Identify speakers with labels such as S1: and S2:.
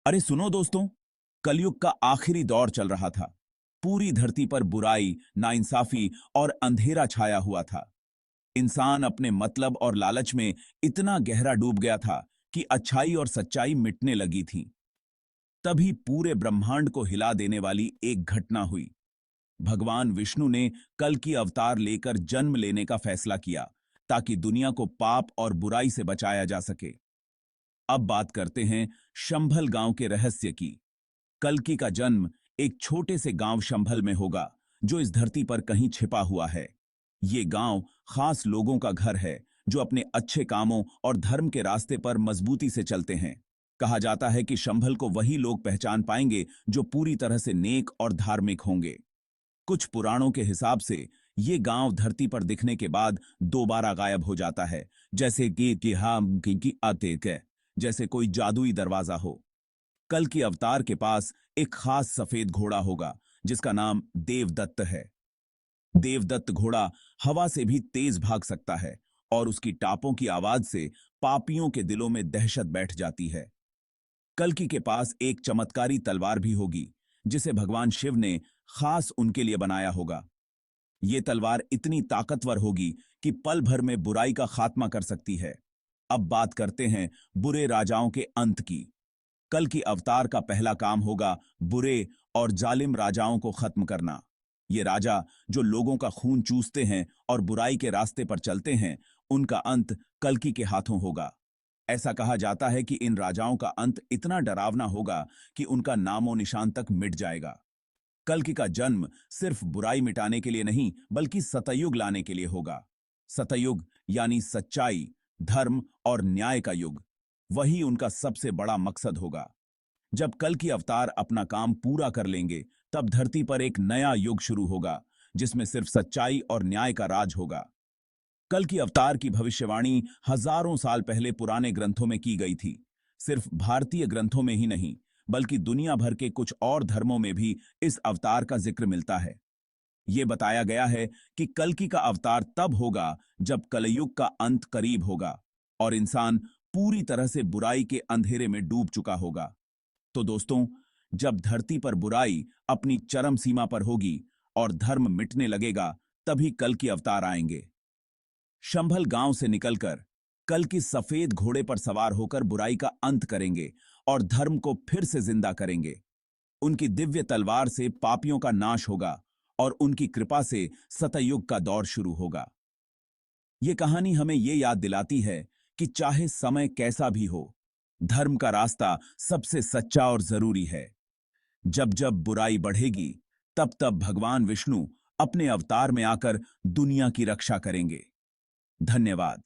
S1: अरे सुनो दोस्तों, कलयुग का आखिरी दौर चल रहा था। पूरी धरती पर बुराई, नाइंसाफी और अंधेरा छाया हुआ था। इंसान अपने मतलब और लालच में इतना गहरा डूब गया था कि अच्छाई और सच्चाई मिटने लगी थी। तभी पूरे ब्रह्मांड को हिला देने वाली एक घटना हुई। भगवान विष्णु ने कल की अवतार लेकर जन्म लेने का फैसला किया, ताकि दुनिया को पाप और बुराई से बचाया जा सके। अब बात करते हैं शंभल गांव के रहस्य की। कल्कि का जन्म एक छोटे से गांव शंभल में होगा, जो इस धरती पर कहीं छिपा हुआ है। ये गांव खास लोगों का घर है, जो अपने अच्छे कामों और धर्म के रास्ते पर मजबूती से चलते हैं। कहा जाता है कि शंभल को वही लोग पहचान पाएंगे जो पूरी तरह से नेक और धार्मिक होंगे। कुछ पुराणों के हिसाब से ये गांव धरती पर दिखने के बाद दोबारा गायब हो जाता है, जैसे कि हम की आते के जैसे कोई जादुई दरवाजा हो। कल की अवतार के पास एक खास सफेद घोड़ा होगा, जिसका नाम देवदत्त है। देवदत्त घोड़ा हवा से भी तेज भाग सकता है, और उसकी टापों की आवाज से पापियों के दिलों में दहशत बैठ जाती है। कल्कि के पास एक चमत्कारी तलवार भी होगी, जिसे भगवान शिव ने खास उनके लिए बनाया होगा। ये तलवार इतनी ताकतवर होगी कि पल भर में बुराई का खात्मा कर सकती है। अब बात करते हैं बुरे राजाओं के अंत की। कल की अवतार का पहला काम होगा बुरे और जालिम राजाओं को खत्म करना। ये राजा जो लोगों का खून चूसते हैं और बुराई के रास्ते पर चलते हैं, उनका अंत कल्कि के हाथों होगा। ऐसा कहा जाता है कि इन राजाओं का अंत इतना डरावना होगा कि उनका नामो निशान तक मिट जाएगा। कल्कि का जन्म सिर्फ बुराई मिटाने के लिए नहीं, बल्कि सतयुग लाने के लिए होगा। सतयुग यानी सच्चाई, धर्म और न्याय का युग। वही उनका सबसे बड़ा मकसद होगा। जब कल की अवतार अपना काम पूरा कर लेंगे, तब धरती पर एक नया युग शुरू होगा, जिसमें सिर्फ सच्चाई और न्याय का राज होगा। कल की अवतार की भविष्यवाणी हजारों साल पहले पुराने ग्रंथों में की गई थी। सिर्फ भारतीय ग्रंथों में ही नहीं, बल्कि दुनिया भर के कुछ और धर्मों में भी इस अवतार का जिक्र मिलता है। यह बताया गया है कि कल्कि का अवतार तब होगा जब कलयुग का अंत करीब होगा और इंसान पूरी तरह से बुराई के अंधेरे में डूब चुका होगा। तो दोस्तों, जब धरती पर बुराई अपनी चरम सीमा पर होगी और धर्म मिटने लगेगा, तभी कल की अवतार आएंगे। शंभल गांव से निकलकर कल की सफेद घोड़े पर सवार होकर बुराई का अंत करेंगे और धर्म को फिर से जिंदा करेंगे। उनकी दिव्य तलवार से पापियों का नाश होगा और उनकी कृपा से सतयुग का दौर शुरू होगा। ये कहानी हमें ये याद दिलाती है कि चाहे समय कैसा भी हो, धर्म का रास्ता सबसे सच्चा और जरूरी है। जब जब बुराई बढ़ेगी, तब तब भगवान विष्णु अपने अवतार में आकर दुनिया की रक्षा करेंगे। धन्यवाद।